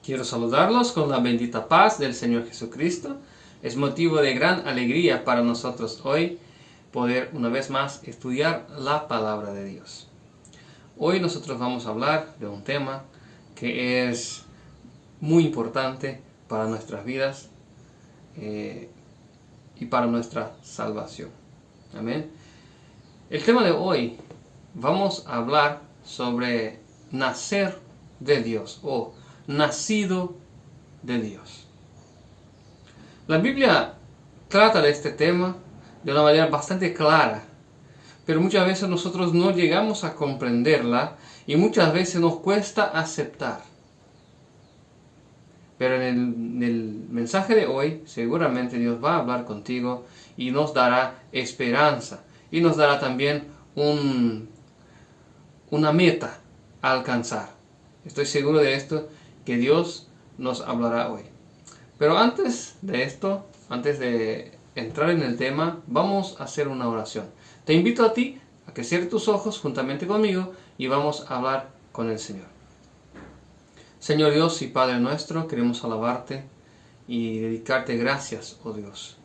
Quiero saludarlos con la bendita paz del Señor Jesucristo. Es motivo de gran alegría para nosotros hoy poder una vez más estudiar la palabra de Dios. Hoy nosotros vamos a hablar de un tema que es muy importante para nuestras vidas y para nuestra salvación. Amén. El tema de hoy vamos a hablar sobre nacer de Dios o nacido de Dios. La Biblia trata de este tema de una manera bastante clara, pero muchas veces nosotros no llegamos a comprenderla y muchas veces nos cuesta aceptar. Pero en el mensaje de hoy seguramente Dios va a hablar contigo y nos dará esperanza y nos dará también una meta a alcanzar. Estoy seguro de esto, que Dios nos hablará hoy. Pero antes de esto, antes de entrar en el tema, vamos a hacer una oración. Te invito a ti a que cierres tus ojos juntamente conmigo y vamos a hablar con el Señor. Señor Dios y Padre nuestro, queremos alabarte y dedicarte gracias, oh Dios,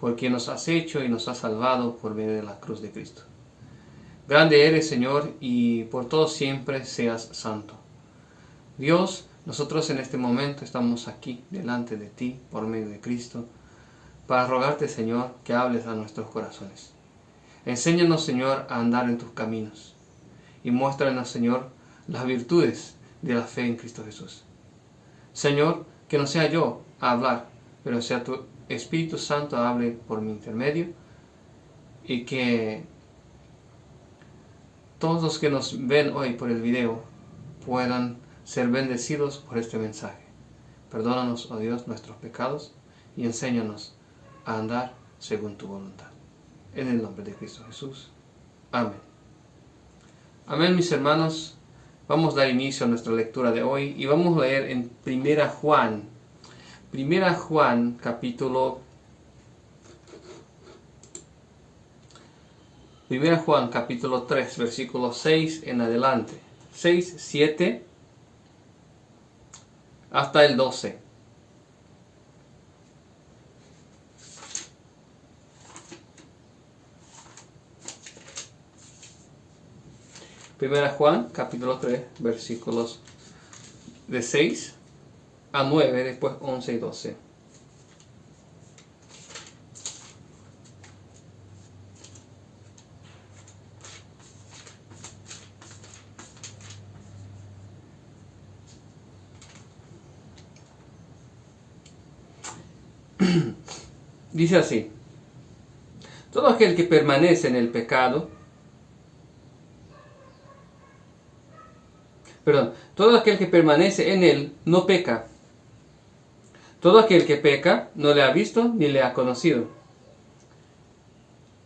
por quien nos has hecho y nos has salvado por medio de la cruz de Cristo. Grande eres, Señor, y por todo siempre seas santo. Dios, nosotros en este momento estamos aquí delante de ti por medio de Cristo para rogarte, Señor, que hables a nuestros corazones. Enséñanos, Señor, a andar en tus caminos y muéstranos, Señor, las virtudes de la fe en Cristo Jesús. Señor, que no sea yo a hablar, pero sea tu Espíritu Santo hable por mi intermedio y que todos los que nos ven hoy por el video puedan ser bendecidos por este mensaje. Perdónanos, oh Dios, nuestros pecados y enséñanos a andar según tu voluntad. En el nombre de Cristo Jesús. Amén. Amén, mis hermanos. Vamos a dar inicio a nuestra lectura de hoy y vamos a leer en 1 Juan. 1 Juan capítulo 3, versículo 6 en adelante. 6, 7 hasta el 12. Primera Juan, capítulo 3, versículos de 6 a 9, después 11 y 12. Dice así: todo aquel que permanece en el pecado, todo aquel que permanece en él no peca. Todo aquel que peca no le ha visto ni le ha conocido.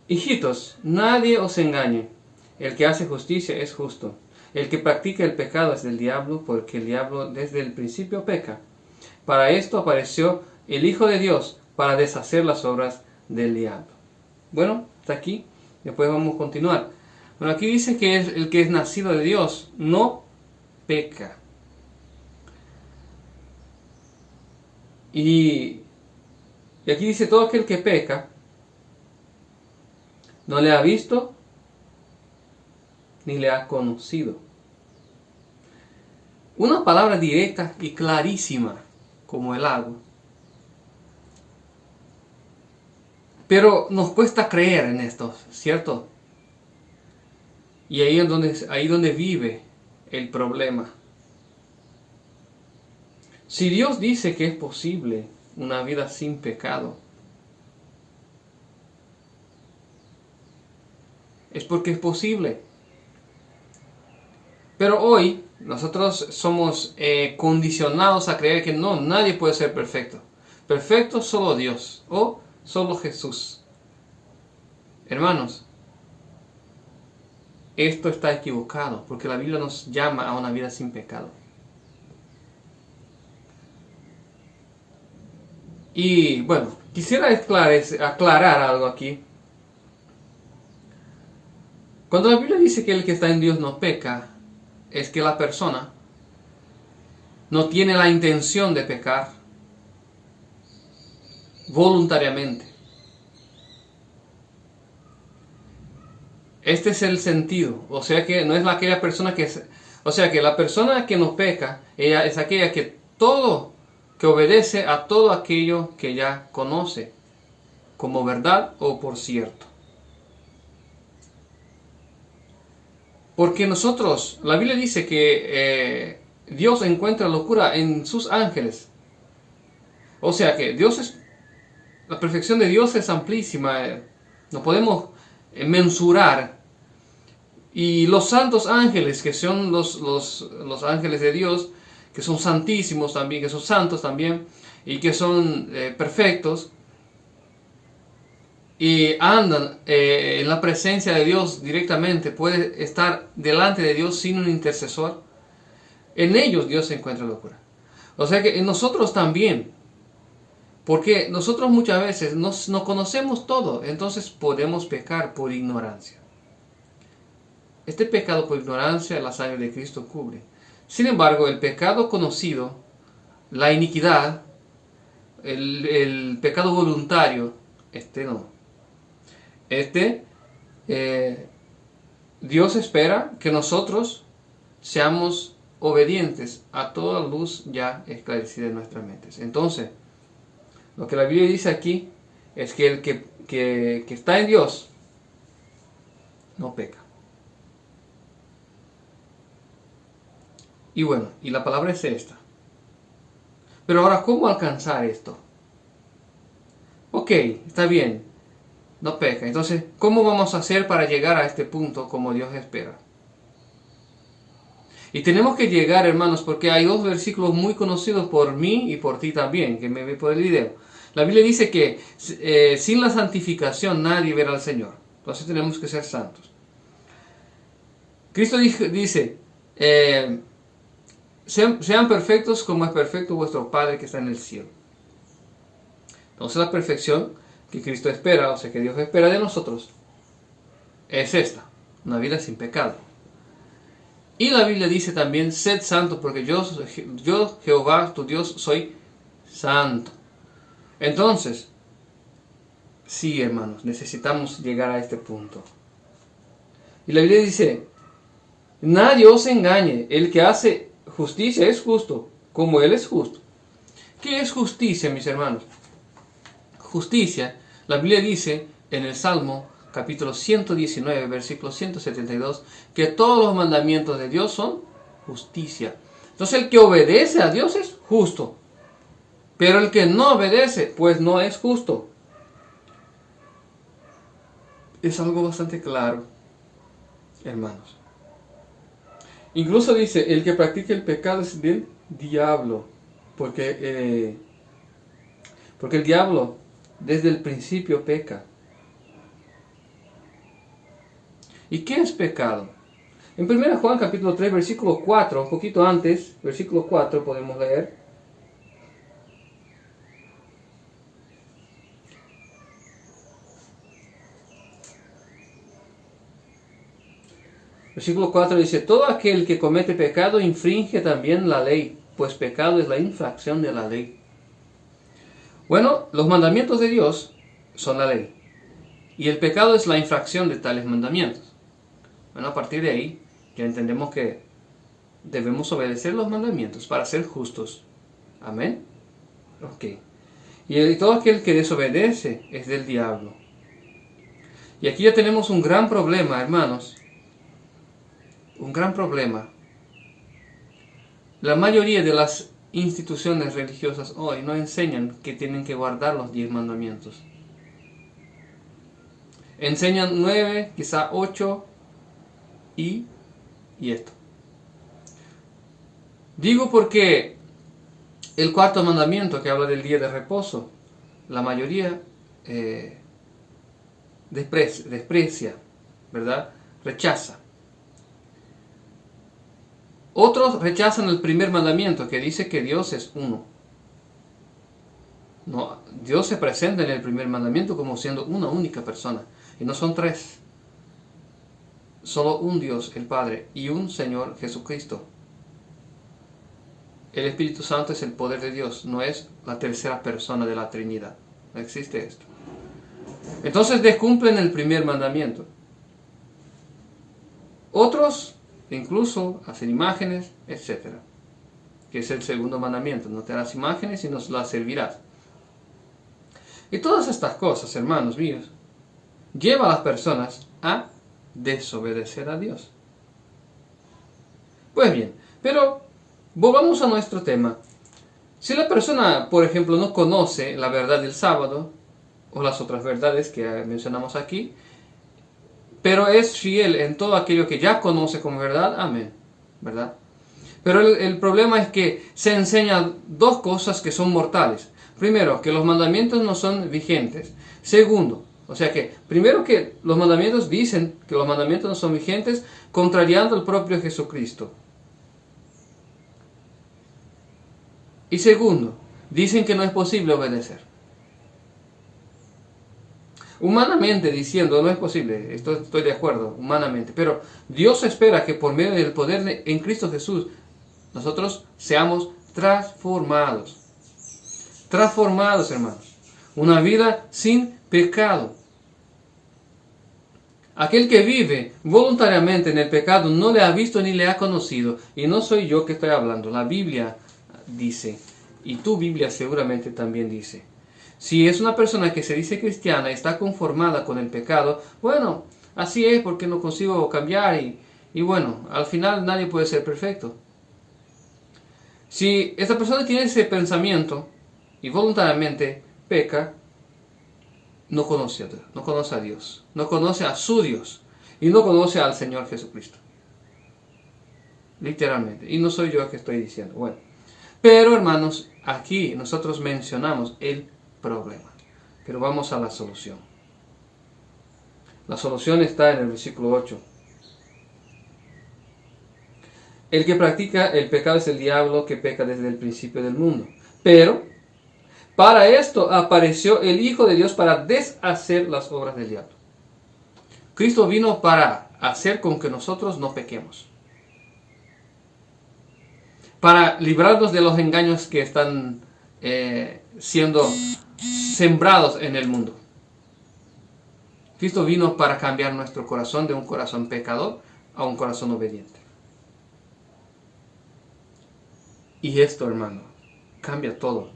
Hijitos, nadie os engañe. El que hace justicia es justo. El que practica el pecado es del diablo, porque el diablo desde el principio peca. Para esto apareció el Hijo de Dios, para deshacer las obras del diablo. Bueno, hasta aquí. Después vamos a continuar. Bueno, aquí dice que el que es nacido de Dios no peca. Y aquí dice: todo aquel que peca no le ha visto ni le ha conocido. Una palabra directa y clarísima como el agua. Pero nos cuesta creer en esto, ¿cierto? Y ahí es donde vive el problema. Si Dios dice que es posible una vida sin pecado, es porque es posible. Pero hoy nosotros somos condicionados a creer que no, nadie puede ser perfecto. Perfecto solo Dios o solo Jesús. Hermanos, esto está equivocado, porque la Biblia nos llama a una vida sin pecado. Y bueno, quisiera aclarar algo aquí. Cuando la Biblia dice que el que está en Dios no peca, es que la persona no tiene la intención de pecar voluntariamente. Este es el sentido. O sea que no es aquella persona que... O sea que la persona que no peca, ella es aquella que obedece a todo aquello que ya conoce como verdad o por cierto. Porque nosotros, la Biblia dice que Dios encuentra locura en sus ángeles. O sea que la perfección de Dios es amplísima. No podemos mensurar. Y los santos ángeles, que son los ángeles de Dios, que son santísimos también, que son santos también, y que son perfectos, y andan en la presencia de Dios directamente, puede estar delante de Dios sin un intercesor, en ellos Dios se encuentra locura. O sea que en nosotros también, porque nosotros muchas veces no conocemos todo, entonces podemos pecar por ignorancia. Este pecado por ignorancia la sangre de Cristo cubre. Sin embargo, el pecado conocido, la iniquidad, el pecado voluntario, este no. Dios espera que nosotros seamos obedientes a toda luz ya esclarecida en nuestras mentes. Entonces, lo que la Biblia dice aquí es que el que está en Dios no peca. Y bueno, y la palabra es esta. Pero ahora, ¿cómo alcanzar esto? Ok, está bien, no peca. Entonces, ¿cómo vamos a hacer para llegar a este punto como Dios espera? Y tenemos que llegar, hermanos, porque hay dos versículos muy conocidos por mí y por ti también, que me ve por el video. La Biblia dice que sin la santificación nadie verá al Señor. Entonces tenemos que ser santos. Cristo dice, sean perfectos como es perfecto vuestro Padre que está en el cielo. Entonces la perfección que Cristo espera, o sea que Dios espera de nosotros, es esta, una vida sin pecado. Y la Biblia dice también, sed santos porque yo Jehová tu Dios soy santo. Entonces, sí, hermanos, necesitamos llegar a este punto. Y la Biblia dice, nadie os engañe, el que hace justicia es justo, como Él es justo. ¿Qué es justicia, mis hermanos? Justicia, la Biblia dice en el Salmo, capítulo 119, versículo 172, que todos los mandamientos de Dios son justicia. Entonces el que obedece a Dios es justo, pero el que no obedece, pues no es justo. Es algo bastante claro, hermanos. Incluso dice, el que practica el pecado es del diablo, porque el diablo desde el principio peca. ¿Y qué es pecado? En 1 Juan capítulo 3, versículo 4, un poquito antes, versículo 4 podemos leer. Versículo 4 dice, todo aquel que comete pecado infringe también la ley, pues pecado es la infracción de la ley. Bueno, los mandamientos de Dios son la ley, y el pecado es la infracción de tales mandamientos. Bueno, a partir de ahí ya entendemos que debemos obedecer los mandamientos para ser justos. Amén. Ok. Y todo aquel que desobedece es del diablo. Y aquí ya tenemos un gran problema, hermanos. Un gran problema. La mayoría de las instituciones religiosas hoy no enseñan que tienen que guardar los 10 mandamientos. Enseñan 9, quizá 8 y esto. Digo porque el cuarto mandamiento que habla del día de reposo, la mayoría desprecia, ¿verdad? Rechaza. Otros rechazan el primer mandamiento que dice que Dios es uno. No, Dios se presenta en el primer mandamiento como siendo una única persona. Y no son tres. Solo un Dios, el Padre, y un Señor Jesucristo. El Espíritu Santo es el poder de Dios, no es la tercera persona de la Trinidad. No existe esto. Entonces descumplen el primer mandamiento. Otros incluso hacen imágenes, etc. Que es el segundo mandamiento. No te harás imágenes y no las servirás. Y todas estas cosas, hermanos míos, llevan a las personas a desobedecer a Dios. Pues bien, pero volvamos a nuestro tema. Si la persona, por ejemplo, no conoce la verdad del sábado, o las otras verdades que mencionamos aquí, pero es fiel en todo aquello que ya conoce como verdad, amén, ¿verdad? Pero el problema es que se enseñan dos cosas que son mortales. Primero, que los mandamientos no son vigentes. Segundo, o sea que, primero que los mandamientos dicen que los mandamientos no son vigentes, contrariando al propio Jesucristo. Y segundo, dicen que no es posible obedecer. Humanamente diciendo, no es posible, estoy de acuerdo, humanamente, pero Dios espera que por medio del poder en Cristo Jesús, nosotros seamos transformados. Transformados, hermanos. Una vida sin pecado. Aquel que vive voluntariamente en el pecado no le ha visto ni le ha conocido. Y no soy yo que estoy hablando, la Biblia dice, y tu Biblia seguramente también dice. Si es una persona que se dice cristiana y está conformada con el pecado, bueno, así es porque no consigo cambiar y bueno, al final nadie puede ser perfecto. Si esta persona tiene ese pensamiento y voluntariamente peca, no conoce a Dios, no conoce a su Dios y no conoce al Señor Jesucristo. Literalmente. Y no soy yo que estoy diciendo. Bueno, pero hermanos, aquí nosotros mencionamos el problema. Pero vamos a la solución. La solución está en el versículo 8. El que practica el pecado es el diablo que peca desde el principio del mundo. Pero para esto apareció el Hijo de Dios para deshacer las obras del diablo. Cristo vino para hacer con que nosotros no pequemos. Para librarnos de los engaños que están siendo sembrados en el mundo. Cristo vino para cambiar nuestro corazón de un corazón pecador a un corazón obediente. Y esto, hermano, cambia todo.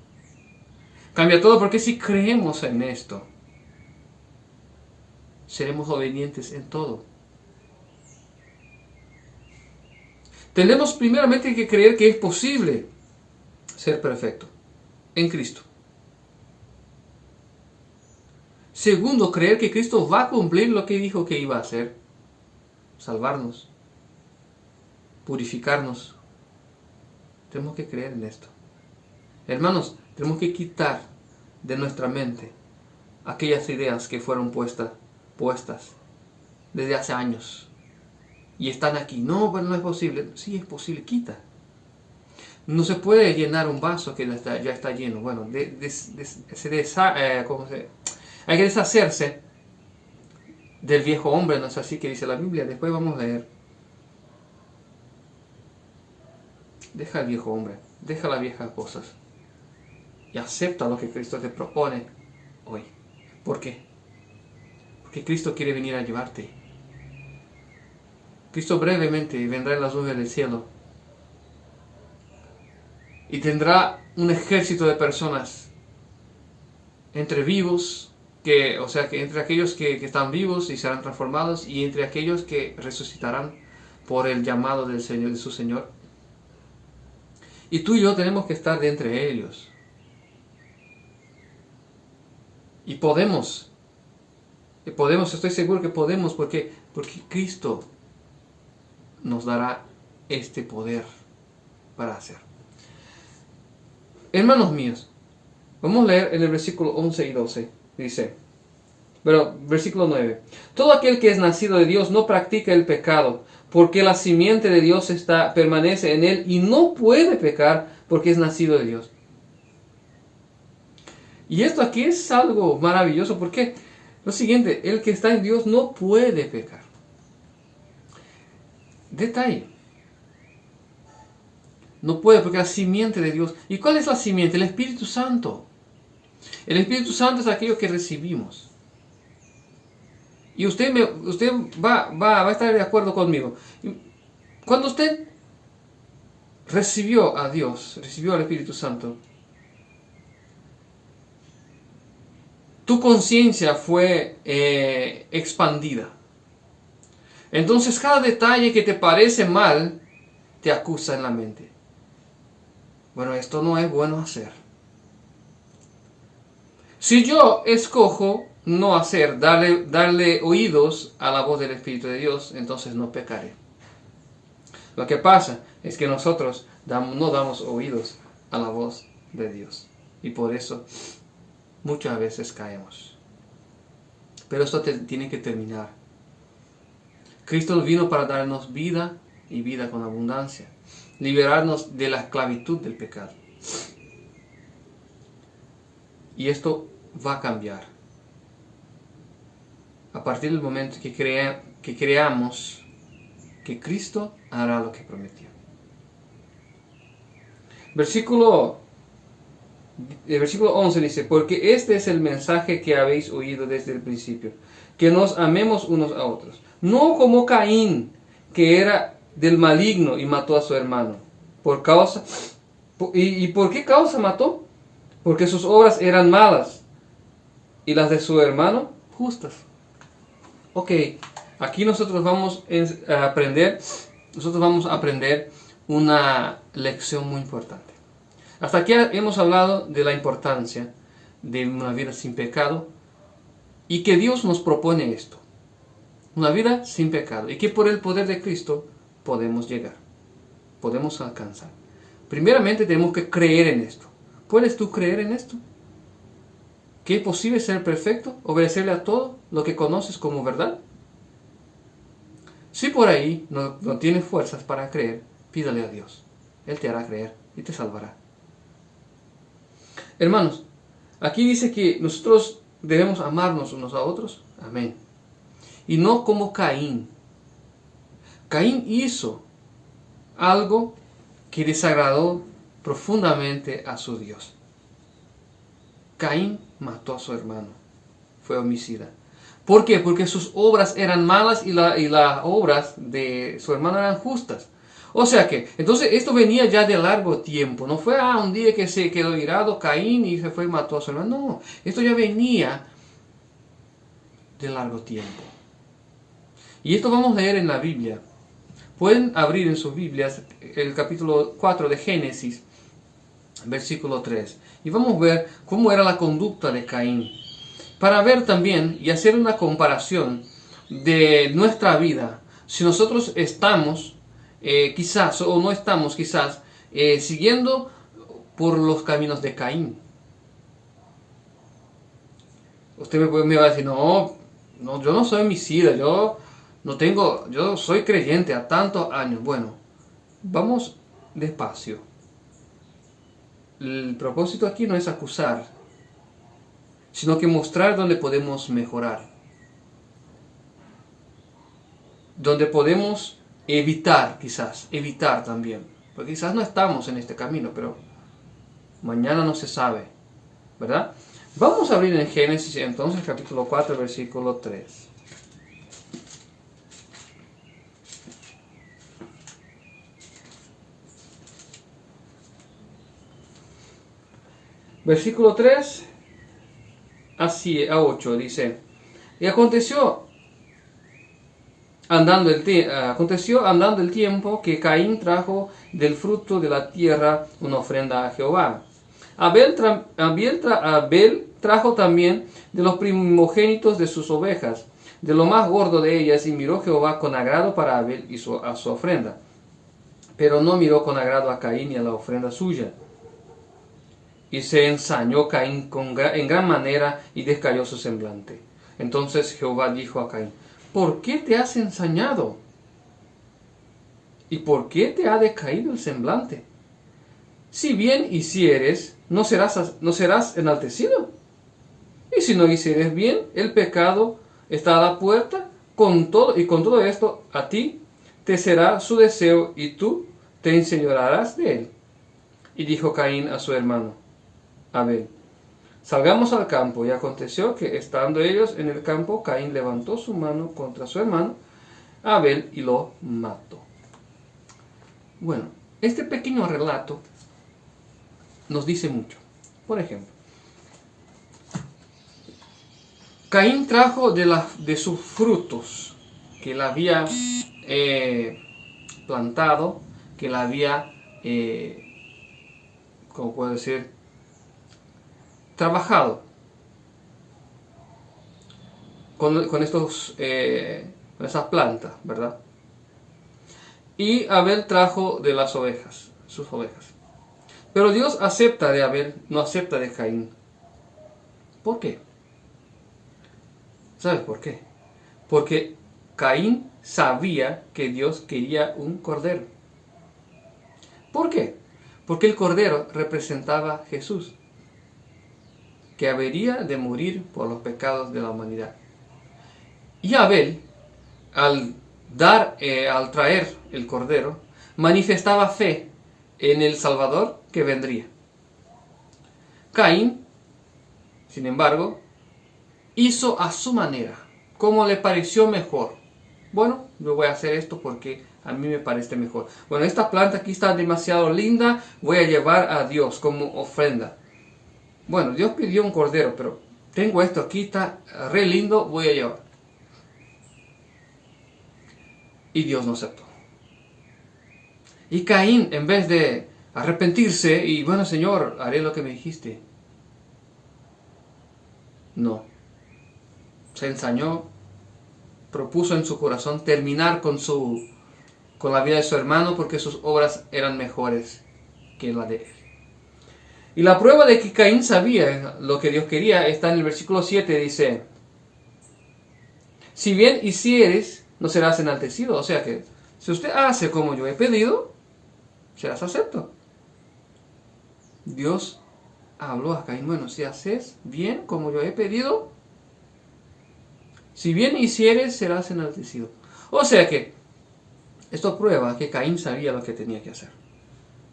Cambia todo porque si creemos en esto, seremos obedientes en todo. Tenemos primeramente que creer que es posible ser perfecto en Cristo. Segundo, creer que Cristo va a cumplir lo que dijo que iba a hacer. Salvarnos. Purificarnos. Tenemos que creer en esto. Hermanos, tenemos que quitar de nuestra mente aquellas ideas que fueron puestas desde hace años. Y están aquí. No, pero no es posible. Sí, es posible. Quita. No se puede llenar un vaso que ya está lleno. Bueno, hay que deshacerse del viejo hombre. No es así que dice la Biblia. Después vamos a leer. Deja el viejo hombre. Deja las viejas cosas. Y acepta lo que Cristo te propone hoy. ¿Por qué? Porque Cristo quiere venir a llevarte. Cristo brevemente vendrá en las nubes del cielo y tendrá un ejército de personas entre vivos, entre aquellos que están vivos y serán transformados, y entre aquellos que resucitarán por el llamado del Señor, de su Señor. Y tú y yo tenemos que estar de entre ellos. Y podemos, estoy seguro que podemos, porque Cristo nos dará este poder para hacer. Hermanos míos, vamos a leer en el versículo 11 y 12. Dice, versículo 9. Todo aquel que es nacido de Dios no practica el pecado, porque la simiente de Dios permanece en él y no puede pecar porque es nacido de Dios. Y esto aquí es algo maravilloso porque lo siguiente, el que está en Dios no puede pecar. Detalle. No puede porque la simiente de Dios. ¿Y cuál es la simiente? El Espíritu Santo. El Espíritu Santo es aquello que recibimos. Y usted va a estar de acuerdo conmigo. Cuando usted recibió a Dios, recibió al Espíritu Santo, tu conciencia fue expandida. Entonces cada detalle que te parece mal, te acusa en la mente. Bueno, esto no es bueno hacer. Si yo escojo no hacer, darle oídos a la voz del Espíritu de Dios, entonces no pecaré. Lo que pasa es que nosotros no damos oídos a la voz de Dios. Y por eso muchas veces caemos. Pero esto tiene que terminar. Cristo vino para darnos vida y vida con abundancia. Liberarnos de la esclavitud del pecado. Y esto va a cambiar. A partir del momento que creamos que Cristo hará lo que prometió. El versículo 11 dice, porque este es el mensaje que habéis oído desde el principio, que nos amemos unos a otros. No como Caín, que era del maligno y mató a su hermano. ¿Y por qué causa mató? Porque sus obras eran malas y las de su hermano justas. Ok, aquí nosotros vamos a aprender una lección muy importante. Hasta aquí hemos hablado de la importancia de una vida sin pecado y que Dios nos propone esto. Una vida sin pecado y que por el poder de Cristo podemos llegar, podemos alcanzar. Primeramente tenemos que creer en esto. ¿Puedes tú creer en esto? ¿Que es posible ser perfecto? ¿Obedecerle a todo lo que conoces como verdad? Si por ahí no tienes fuerzas para creer, pídale a Dios. Él te hará creer y te salvará. Hermanos, aquí dice que nosotros debemos amarnos unos a otros. Amén. Y no como Caín. Caín hizo algo que desagradó profundamente a su Dios. Caín mató a su hermano. Fue homicida. ¿Por qué? Porque sus obras eran malas y las obras de su hermano eran justas. O sea que, entonces esto venía ya de largo tiempo. No fue un día que se quedó irado Caín y se fue y mató a su hermano. No, esto ya venía de largo tiempo. Y esto vamos a leer en la Biblia. Pueden abrir en sus Biblias el capítulo 4 de Génesis, versículo 3. Y vamos a ver cómo era la conducta de Caín. Para ver también y hacer una comparación de nuestra vida. Si nosotros estamos quizás o no estamos quizás siguiendo por los caminos de Caín. Usted me va a decir, no, yo no soy homicida, yo soy creyente a tantos años. Bueno, vamos despacio. El propósito aquí no es acusar, sino que mostrar dónde podemos mejorar. Donde podemos evitar también. Porque quizás no estamos en este camino, pero mañana no se sabe, ¿verdad? Vamos a abrir en Génesis entonces capítulo 4, versículo 3. Versículo 3 a 8 dice, y aconteció andando el tiempo que Caín trajo del fruto de la tierra una ofrenda a Jehová. Abel trajo también de los primogénitos de sus ovejas, de lo más gordo de ellas, y miró Jehová con agrado para Abel y a su ofrenda. Pero no miró con agrado a Caín y a la ofrenda suya. Y se ensañó Caín en gran manera y descayó su semblante. Entonces Jehová dijo a Caín, ¿por qué te has ensañado? ¿Y por qué te ha decaído el semblante? Si bien hicieres, ¿no serás enaltecido? si no hicieres bien, el pecado está a la puerta, con todo esto a ti te será su deseo y tú te enseñorearás de él. Y dijo Caín a su hermano Abel: salgamos al campo. Y aconteció que, estando ellos en el campo, Caín levantó su mano contra su hermano Abel y lo mató. Bueno, este pequeño relato nos dice mucho. Por ejemplo, Caín trajo de sus frutos que él había plantado, que él había, ¿cómo puedo decir?, trabajado con esas plantas, ¿verdad? Y Abel trajo de las ovejas, sus ovejas. Pero Dios acepta de Abel, no acepta de Caín. ¿Por qué? ¿Sabes por qué? Porque Caín sabía que Dios quería un cordero. ¿Por qué? Porque el cordero representaba a Jesús, que habría de morir por los pecados de la humanidad. Y Abel, al traer el cordero, manifestaba fe en el Salvador que vendría. Caín, sin embargo, hizo a su manera, como le pareció mejor. Bueno, yo voy a hacer esto porque a mí me parece mejor. Bueno, esta planta aquí está demasiado linda, voy a llevar a Dios como ofrenda. Bueno, Dios pidió un cordero, pero tengo esto aquí, está re lindo, voy a llevar. Y Dios no aceptó. Y Caín, en vez de arrepentirse y, bueno, Señor, haré lo que me dijiste, no. Se ensañó, propuso en su corazón terminar con la vida de su hermano porque sus obras eran mejores que la de él. Y la prueba de que Caín sabía lo que Dios quería está en el versículo 7, dice: si bien hicieres, no serás enaltecido. O sea que, si usted hace como yo he pedido, serás acepto. Dios habló a Caín: bueno, si haces bien como yo he pedido, si bien hicieres, serás enaltecido. O sea que, esto prueba que Caín sabía lo que tenía que hacer.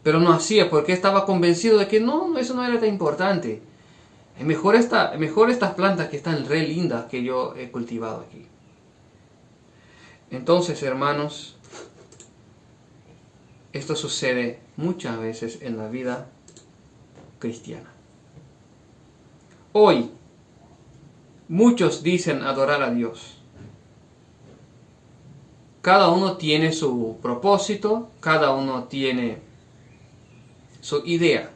Pero no hacía porque estaba convencido de que no, eso no era tan importante. Es mejor estas plantas que están re lindas que yo he cultivado aquí. Entonces, hermanos, esto sucede muchas veces en la vida cristiana. Hoy, muchos dicen adorar a Dios. Cada uno tiene su propósito, cada uno tiene su idea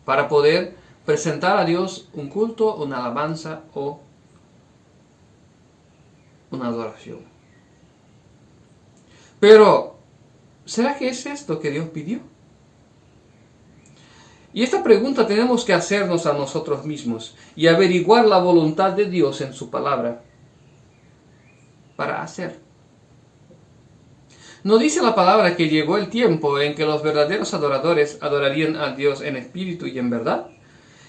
para poder presentar a Dios un culto, una alabanza o una adoración. Pero, ¿será que es esto que Dios pidió? Y esta pregunta tenemos que hacernos a nosotros mismos y averiguar la voluntad de Dios en su palabra para hacer. ¿No dice la palabra que llegó el tiempo en que los verdaderos adoradores adorarían a Dios en espíritu y en verdad?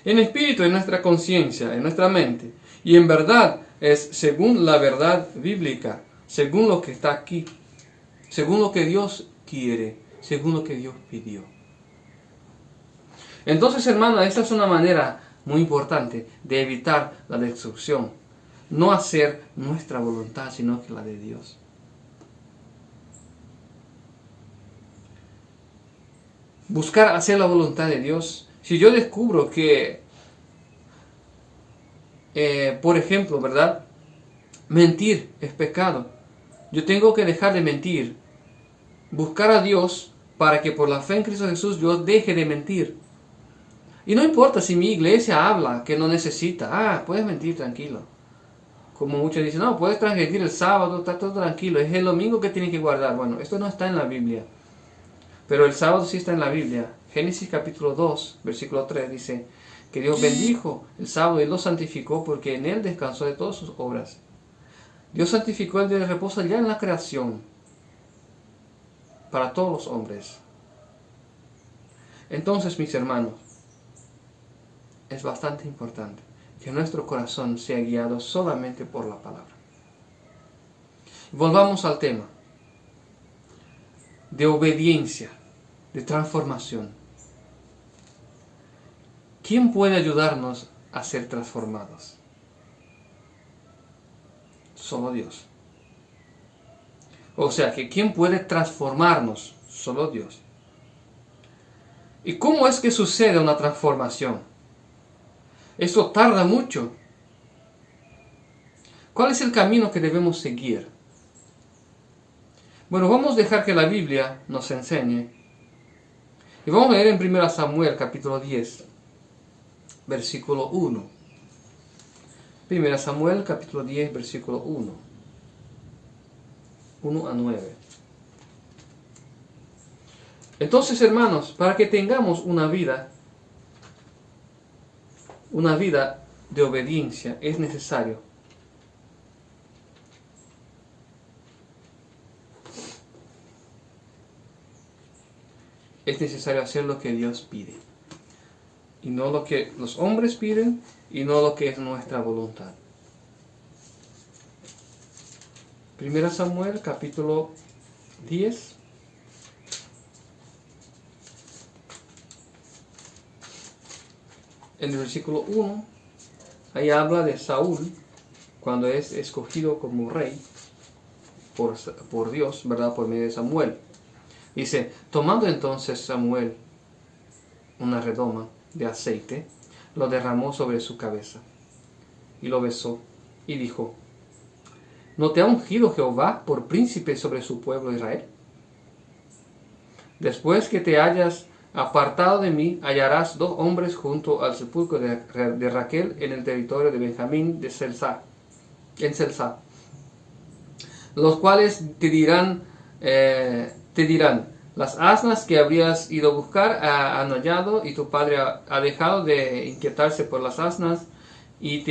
En espíritu, en nuestra conciencia, en nuestra mente. Y en verdad es según la verdad bíblica, según lo que está aquí, según lo que Dios quiere, según lo que Dios pidió. Entonces, hermano, esta es una manera muy importante de evitar la destrucción. No hacer nuestra voluntad, sino que la de Dios. Buscar hacer la voluntad de Dios. Si yo descubro que, por ejemplo, ¿verdad?, mentir es pecado, yo tengo que dejar de mentir. Buscar a Dios para que por la fe en Cristo Jesús yo deje de mentir. Y no importa si mi iglesia habla que no necesita. Puedes mentir tranquilo. Como muchos dicen, no, puedes transgredir el sábado, está todo tranquilo. Es el domingo que tienes que guardar. Bueno, esto no está en la Biblia. Pero el sábado sí está en la Biblia. Génesis capítulo 2, versículo 3 dice que Dios bendijo el sábado y lo santificó porque en él descansó de todas sus obras. Dios santificó el día de reposo ya en la creación para todos los hombres. Entonces, mis hermanos, es bastante importante que nuestro corazón sea guiado solamente por la palabra. Volvamos al tema de obediencia, de transformación. ¿Quién puede ayudarnos a ser transformados? Solo Dios. O sea que ¿quién puede transformarnos? Solo Dios. ¿Y cómo es que sucede una transformación? Esto tarda mucho. ¿Cuál es el camino que debemos seguir? Bueno, vamos a dejar que la Biblia nos enseñe. Y vamos a leer en 1 Samuel capítulo 10, versículo 1. 1 Samuel capítulo 10, versículo 1. 1 a 9. Entonces, hermanos, para que tengamos una vida de obediencia, es necesario hacer lo que Dios pide, y no lo que los hombres piden, y no lo que es nuestra voluntad. 1 Samuel capítulo 10, en el versículo 1, ahí habla de Saúl, cuando es escogido como rey por Dios, ¿verdad? Por medio de Samuel. Dice, tomando entonces Samuel una redoma de aceite, lo derramó sobre su cabeza, y lo besó, y dijo, ¿no te ha ungido Jehová por príncipe sobre su pueblo Israel? Después que te hayas apartado de mí, hallarás 2 hombres junto al sepulcro de Raquel en el territorio de Benjamín en Selsá, los cuales te dirán, las asnas que habrías ido a buscar han hallado, y tu padre ha dejado de inquietarse por las asnas, y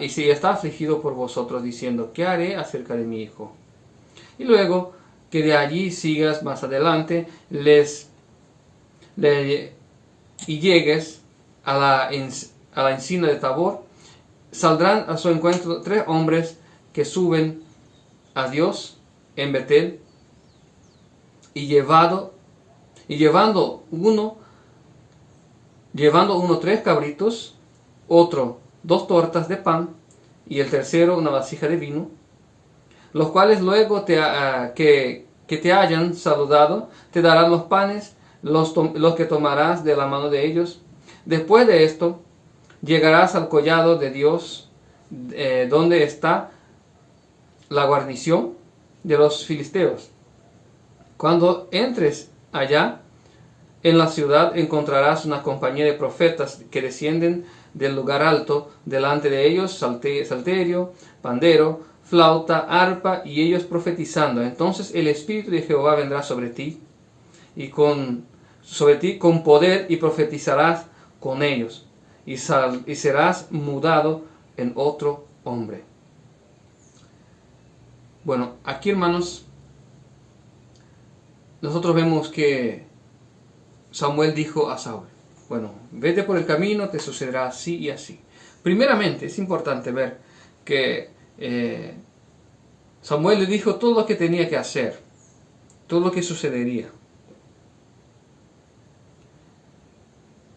si está afligido por vosotros, diciendo, ¿qué haré acerca de mi hijo? Y luego que de allí sigas más adelante, y llegues a la encina de Tabor, saldrán a su encuentro 3 hombres que suben a Dios en Betel, y llevando uno 3 cabritos, otro 2 tortas de pan, y el tercero una vasija de vino, los cuales luego que te hayan saludado, te darán los panes, los que tomarás de la mano de ellos. Después de esto, llegarás al collado de Dios, donde está la guarnición de los filisteos. Cuando entres allá, en la ciudad encontrarás una compañía de profetas que descienden del lugar alto. Delante de ellos salterio, pandero, flauta, arpa, y ellos profetizando. Entonces el Espíritu de Jehová vendrá sobre ti con poder, y profetizarás con ellos, y serás mudado en otro hombre. Bueno, aquí, hermanos, nosotros vemos que Samuel dijo a Saúl, bueno, vete por el camino, te sucederá así y así. Primeramente, es importante ver que Samuel le dijo todo lo que tenía que hacer, todo lo que sucedería.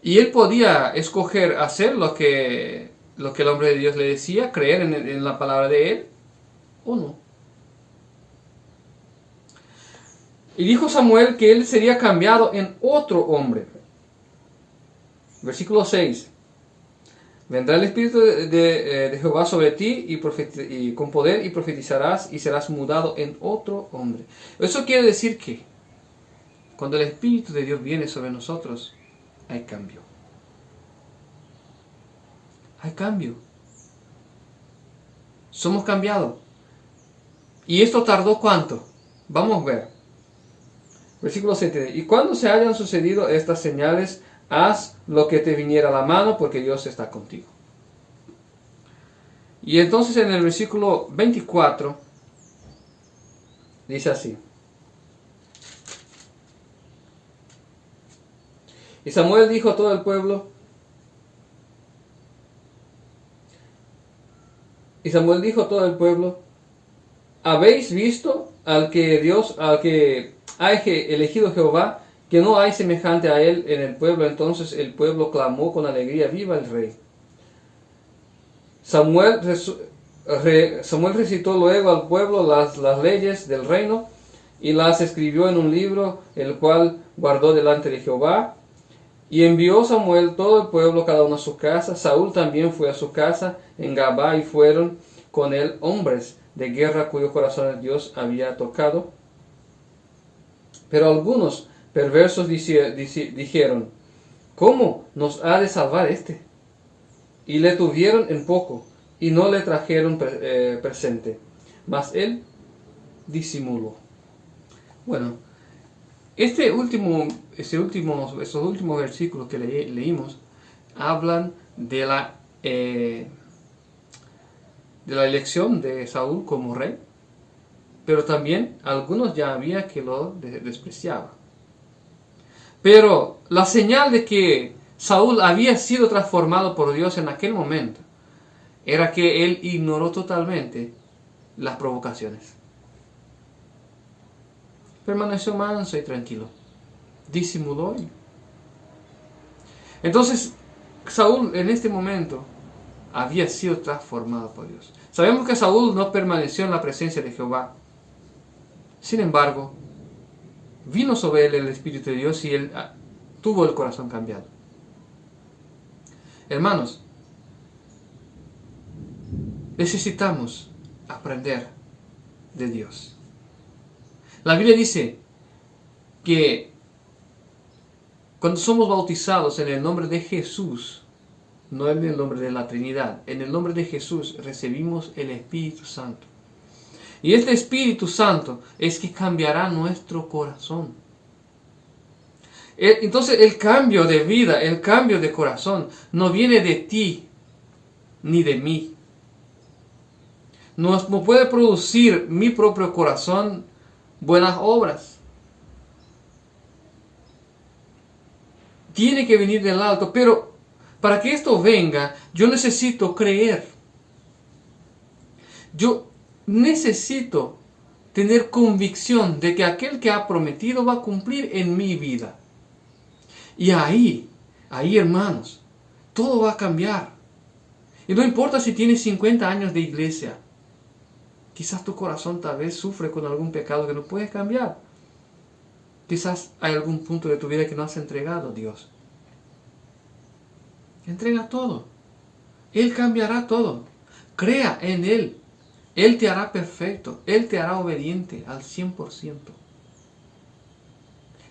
Y él podía escoger hacer lo que el hombre de Dios le decía, creer en la palabra de él, o no. Y dijo Samuel que él sería cambiado en otro hombre. Versículo 6. Vendrá el Espíritu de Jehová sobre ti, y con poder, y profetizarás, y serás mudado en otro hombre. Eso quiere decir que cuando el Espíritu de Dios viene sobre nosotros, hay cambio. Hay cambio. Somos cambiados. ¿Y esto tardó cuánto? Vamos a ver. Versículo 7. Y cuando se hayan sucedido estas señales, haz lo que te viniera a la mano, porque Dios está contigo. Y entonces en el versículo 24 dice así. Y Samuel dijo a todo el pueblo, Y Samuel dijo a todo el pueblo: ¿habéis visto al que ha elegido Jehová, que no hay semejante a él en el pueblo? Entonces el pueblo clamó con alegría: ¡viva el rey! Samuel recitó luego al pueblo las leyes del reino y las escribió en un libro, el cual guardó delante de Jehová. Y envió Samuel todo el pueblo, cada uno a su casa. Saúl también fue a su casa en Gabá, y fueron con él hombres de guerra cuyo corazón Dios había tocado. Pero algunos perversos dijeron: ¿cómo nos ha de salvar este? Y le tuvieron en poco, y no le trajeron presente. Mas él disimuló. Bueno, estos últimos versículos que leímos hablan de la elección de Saúl como rey, pero también algunos ya había que lo despreciaban. Pero la señal de que Saúl había sido transformado por Dios en aquel momento era que él ignoró totalmente las provocaciones. Permaneció manso y tranquilo. Disimuló. Entonces, Saúl en este momento había sido transformado por Dios. Sabemos que Saúl no permaneció en la presencia de Jehová. Sin embargo, vino sobre él el Espíritu de Dios y él tuvo el corazón cambiado. Hermanos, necesitamos aprender de Dios. La Biblia dice que cuando somos bautizados en el nombre de Jesús, no en el nombre de la Trinidad, en el nombre de Jesús recibimos el Espíritu Santo. Y este Espíritu Santo es que cambiará nuestro corazón. Entonces el cambio de vida, el cambio de corazón, no viene de ti ni de mí. No puede producir mi propio corazón buenas obras. Tiene que venir del alto, pero para que esto venga, yo necesito creer. Yo necesito tener convicción de que aquel que ha prometido va a cumplir en mi vida. Y ahí, hermanos, todo va a cambiar. Y no importa si tienes 50 años de iglesia. Quizás tu corazón tal vez sufre con algún pecado que no puedes cambiar. Quizás hay algún punto de tu vida que no has entregado a Dios. Entrega todo. Él cambiará todo. Crea en Él. Él te hará perfecto. Él te hará obediente al 100%.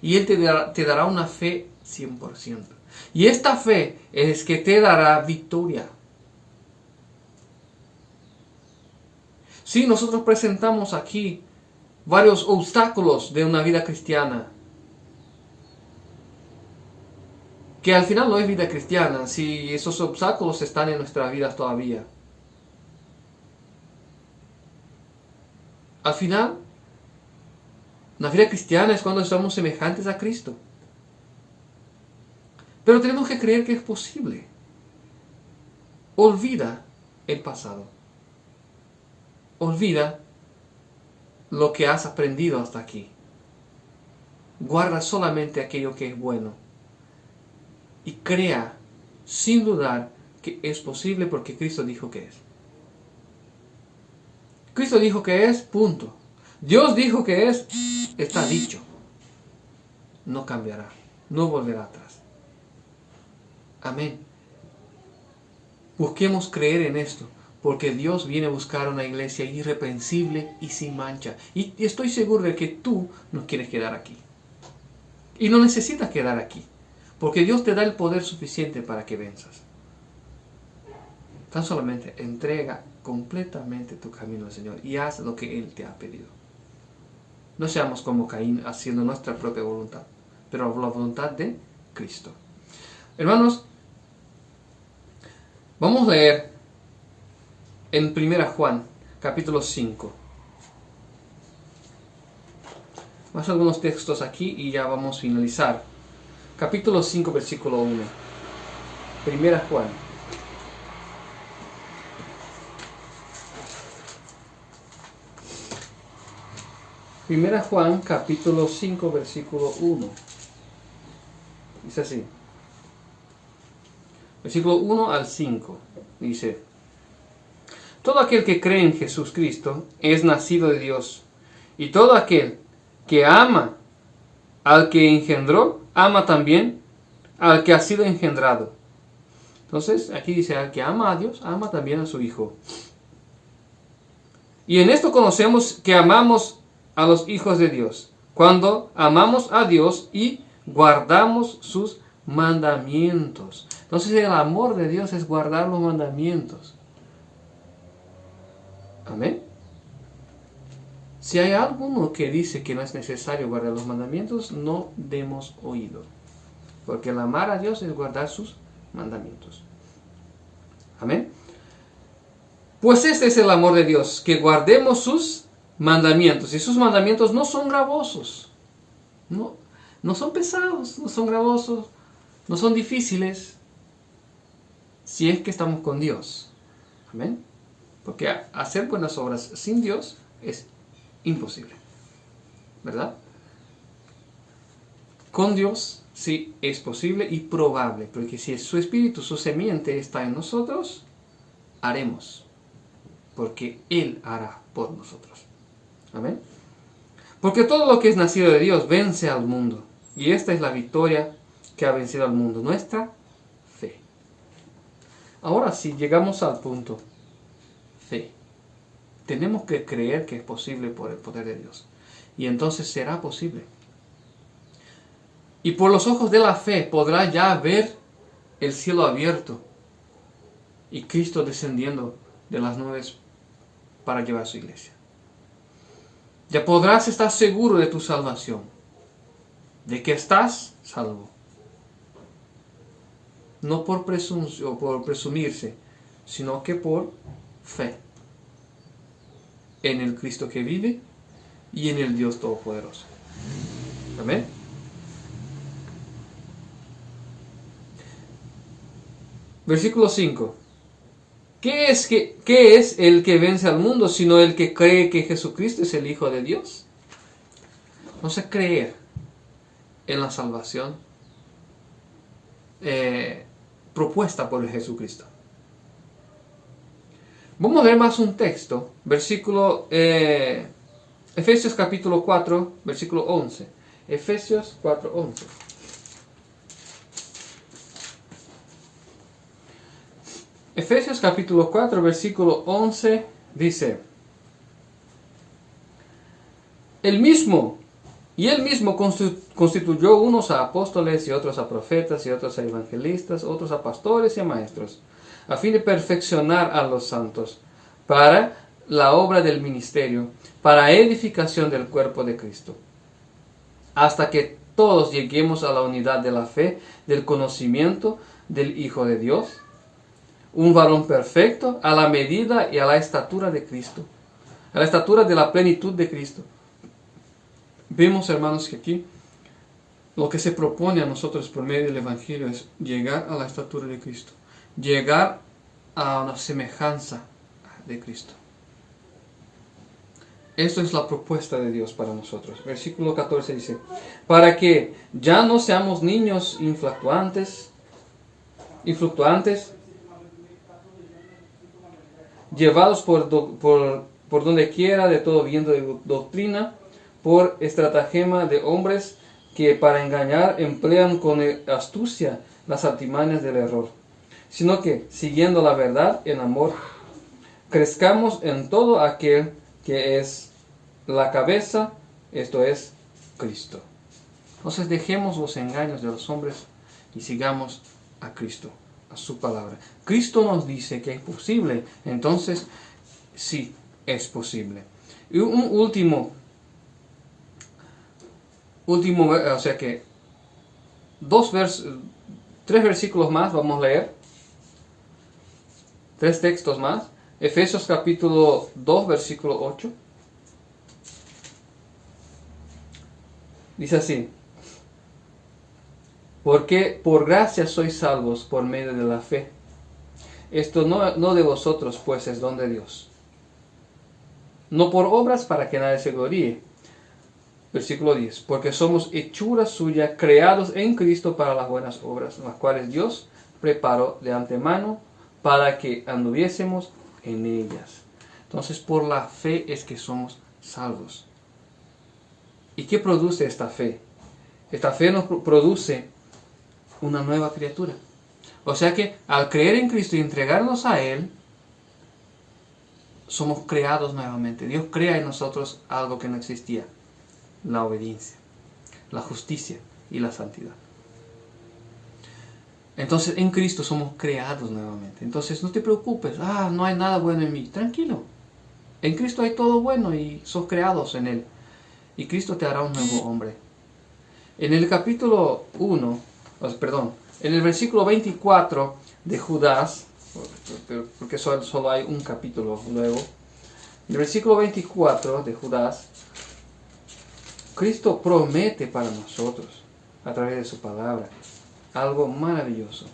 Y Él te dará una fe 100%. Y esta fe es que te dará victoria. Sí, nosotros presentamos aquí varios obstáculos de una vida cristiana, que al final no es vida cristiana si esos obstáculos están en nuestras vidas todavía. Al final, una vida cristiana es cuando somos semejantes a Cristo. Pero tenemos que creer que es posible. Olvida el pasado. Olvida lo que has aprendido hasta aquí. Guarda solamente aquello que es bueno. Y crea, sin dudar, que es posible porque Cristo dijo que es. Cristo dijo que es, punto. Dios dijo que es, está dicho. No cambiará, no volverá atrás. Amén. Busquemos creer en esto, porque Dios viene a buscar una iglesia irreprensible y sin mancha. Y estoy seguro de que tú no quieres quedar aquí. Y no necesitas quedar aquí, porque Dios te da el poder suficiente para que venzas. Tan solamente entrega completamente tu camino al Señor y haz lo que Él te ha pedido. No seamos como Caín haciendo nuestra propia voluntad, pero la voluntad de Cristo. Hermanos, vamos a leer en 1 Juan, capítulo 5. Más algunos textos aquí y ya vamos a finalizar. Capítulo 5, versículo 1. 1 Juan. 1 Juan capítulo 5 versículo 1. Dice así. Versículo 1 al 5. Dice: todo aquel que cree en Jesucristo es nacido de Dios. Y todo aquel que ama al que engendró, ama también al que ha sido engendrado. Entonces, aquí dice, al que ama a Dios, ama también a su Hijo. Y en esto conocemos que amamos a los hijos de Dios, cuando amamos a Dios y guardamos sus mandamientos. Entonces, el amor de Dios es guardar los mandamientos. Amén. Si hay alguno que dice que no es necesario guardar los mandamientos, no demos oído. Porque el amar a Dios es guardar sus mandamientos. Amén. Pues este es el amor de Dios, que guardemos sus mandamientos. Y sus mandamientos no son gravosos. No son pesados, no son gravosos, no son difíciles. Si es que estamos con Dios. Amén. Porque hacer buenas obras sin Dios es imposible. ¿Verdad? Con Dios sí es posible y probable. Porque si su espíritu, su semiente está en nosotros, haremos. Porque Él hará por nosotros. Amén. Porque todo lo que es nacido de Dios vence al mundo. Y esta es la victoria que ha vencido al mundo. Nuestra fe. Ahora sí, llegamos al punto. Fe. Tenemos que creer que es posible por el poder de Dios. Y entonces será posible. Y por los ojos de la fe podrá ya ver el cielo abierto y Cristo descendiendo de las nubes para llevar a su iglesia. Ya podrás estar seguro de tu salvación, de que estás salvo. No por presunción o por presumirse, sino que por fe en el Cristo que vive y en el Dios Todopoderoso. Amén. Versículo 5. ¿Qué es el que vence al mundo sino el que cree que Jesucristo es el Hijo de Dios? No sé, creer en la salvación propuesta por Jesucristo. Vamos a leer más un texto, versículo Efesios capítulo 4, versículo 11. Efesios 4, 11. Efesios capítulo 4, versículo 11 dice: Él mismo constituyó unos a apóstoles y otros a profetas y otros a evangelistas, otros a pastores y a maestros, a fin de perfeccionar a los santos para la obra del ministerio, para edificación del cuerpo de Cristo, hasta que todos lleguemos a la unidad de la fe, del conocimiento del Hijo de Dios, un varón perfecto, a la medida y a la estatura de Cristo, a la estatura de la plenitud de Cristo. Vemos, hermanos, que aquí lo que se propone a nosotros por medio del Evangelio es llegar a la estatura de Cristo, llegar a una semejanza de Cristo. Esto es la propuesta de Dios para nosotros. Versículo 14 dice: para que ya no seamos niños influctuantes, llevados por donde quiera de todo viento de doctrina, por estratagema de hombres que para engañar emplean con astucia las artimañas del error, sino que, siguiendo la verdad en amor, crezcamos en todo aquel que es la cabeza, esto es Cristo. Entonces dejemos los engaños de los hombres y sigamos a Cristo, a su palabra. Cristo nos dice que es posible, entonces sí es posible. Y un último, o sea que 3 versículos más vamos a leer, 3 textos más. Efesios capítulo 2 versículo 8 dice así: porque por gracia sois salvos por medio de la fe. Esto no de vosotros, pues es don de Dios, no por obras para que nadie se gloríe, Versículo 10. Porque somos hechura suya, creados en Cristo para las buenas obras, las cuales Dios preparó de antemano para que anduviésemos en ellas. Entonces, por la fe es que somos salvos. ¿Y qué produce esta fe? Esta fe nos produce una nueva criatura. O sea que al creer en Cristo y entregarnos a Él, somos creados nuevamente. Dios crea en nosotros algo que no existía: la obediencia, la justicia y la santidad. Entonces en Cristo somos creados nuevamente. Entonces no te preocupes, no hay nada bueno en mí. Tranquilo, en Cristo hay todo bueno y sos creados en Él. Y Cristo te hará un nuevo hombre. En el capítulo 1, en el versículo 24 de Judas, porque solo hay un capítulo luego, en el versículo 24 de Judas, Cristo promete para nosotros, a través de su palabra, algo maravilloso.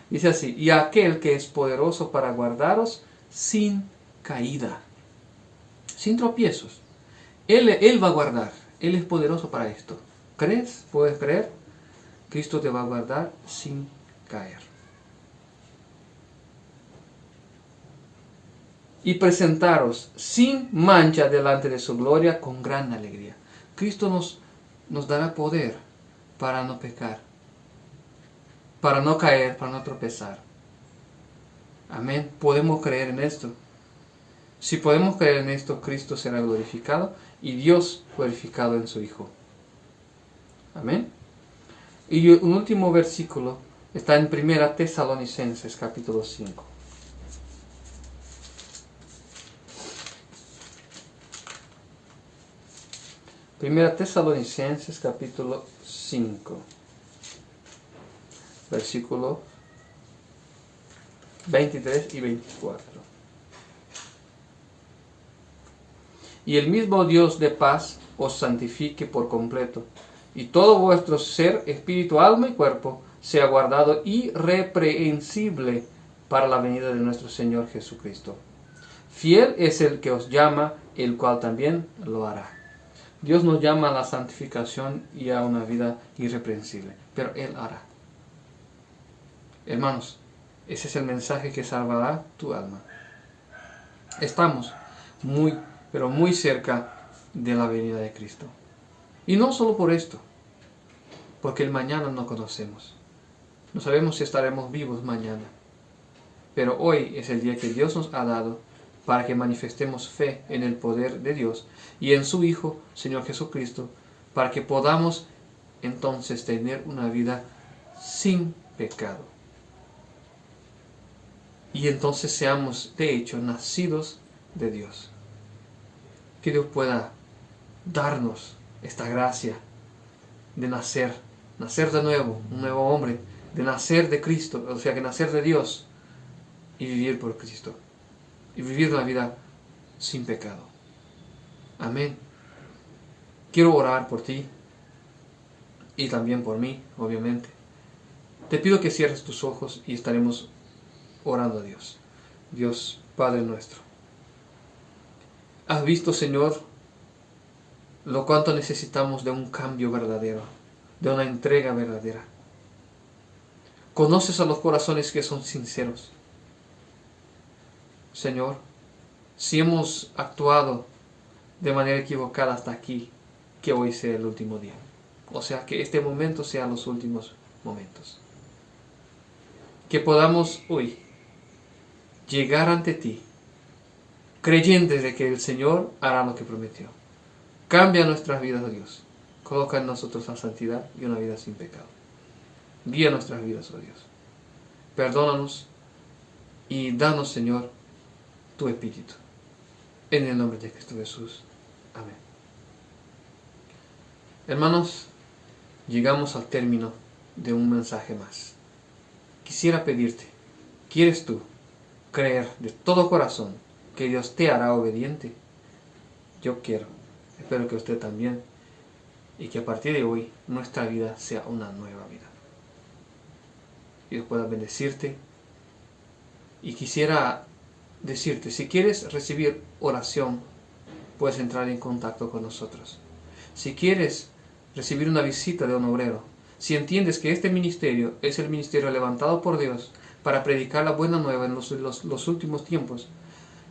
Dice así: y aquel que es poderoso para guardaros sin caída, sin tropiezos. Él va a guardar. Él es poderoso para esto. ¿Crees? ¿Puedes creer? Cristo te va a guardar sin caer. Y presentaros sin mancha delante de su gloria con gran alegría. Cristo nos dará poder para no pecar, para no caer, para no tropezar. Amén. Podemos creer en esto. Si podemos creer en esto, Cristo será glorificado y Dios glorificado en su Hijo. Amén. Y un último versículo está en 1 Tesalonicenses capítulo 5. Primera Tesalonicenses capítulo 5, versículos 23 y 24. Y el mismo Dios de paz os santifique por completo, y todo vuestro ser, espíritu, alma y cuerpo, sea guardado irreprensible para la venida de nuestro Señor Jesucristo. Fiel es el que os llama, el cual también lo hará. Dios nos llama a la santificación y a una vida irreprensible, pero Él hará. Hermanos, ese es el mensaje que salvará tu alma. Estamos pero muy cerca de la venida de Cristo. Y no solo por esto, porque el mañana no conocemos. No sabemos si estaremos vivos mañana. Pero hoy es el día que Dios nos ha dado para que manifestemos fe en el poder de Dios y en su Hijo, Señor Jesucristo, para que podamos entonces tener una vida sin pecado. Y entonces seamos, de hecho, nacidos de Dios. Que Dios pueda darnos esta gracia de nacer de nuevo, un nuevo hombre, de nacer de Cristo, o sea, que nacer de Dios y vivir por Cristo. Y vivir la vida sin pecado. Amén. Quiero orar por ti y también por mí, obviamente. Te pido que cierres tus ojos y estaremos orando a Dios. Dios, Padre nuestro. Has visto, Señor, lo cuánto necesitamos de un cambio verdadero, de una entrega verdadera. Conoces a los corazones que son sinceros. Señor, si hemos actuado de manera equivocada hasta aquí, que hoy sea el último día. O sea, que este momento sea los últimos momentos. Que podamos hoy llegar ante ti, creyentes de que el Señor hará lo que prometió. Cambia nuestras vidas, oh Dios. Coloca en nosotros la santidad y una vida sin pecado. Guía nuestras vidas, oh Dios. Perdónanos y danos, Señor, tu Espíritu. En el nombre de Cristo Jesús. Amén. Hermanos, llegamos al término de un mensaje más. Quisiera pedirte, ¿quieres tú creer de todo corazón que Dios te hará obediente? Yo quiero, espero que usted también, y que a partir de hoy nuestra vida sea una nueva vida. Dios pueda bendecirte. Y quisiera decirte, si quieres recibir oración, puedes entrar en contacto con nosotros. Si quieres recibir una visita de un obrero, si entiendes que este ministerio es el ministerio levantado por Dios para predicar la buena nueva en los últimos tiempos,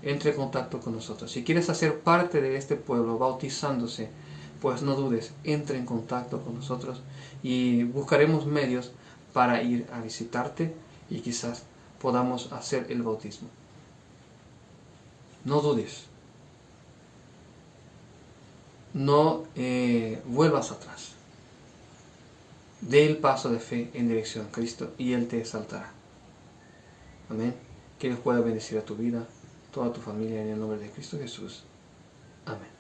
entre en contacto con nosotros. Si quieres hacer parte de este pueblo bautizándose, pues no dudes, entre en contacto con nosotros y buscaremos medios para ir a visitarte y quizás podamos hacer el bautismo. No dudes. No vuelvas atrás. Dé el paso de fe en dirección a Cristo y Él te exaltará. Amén. Que Dios pueda bendecir a tu vida, toda tu familia en el nombre de Cristo Jesús. Amén.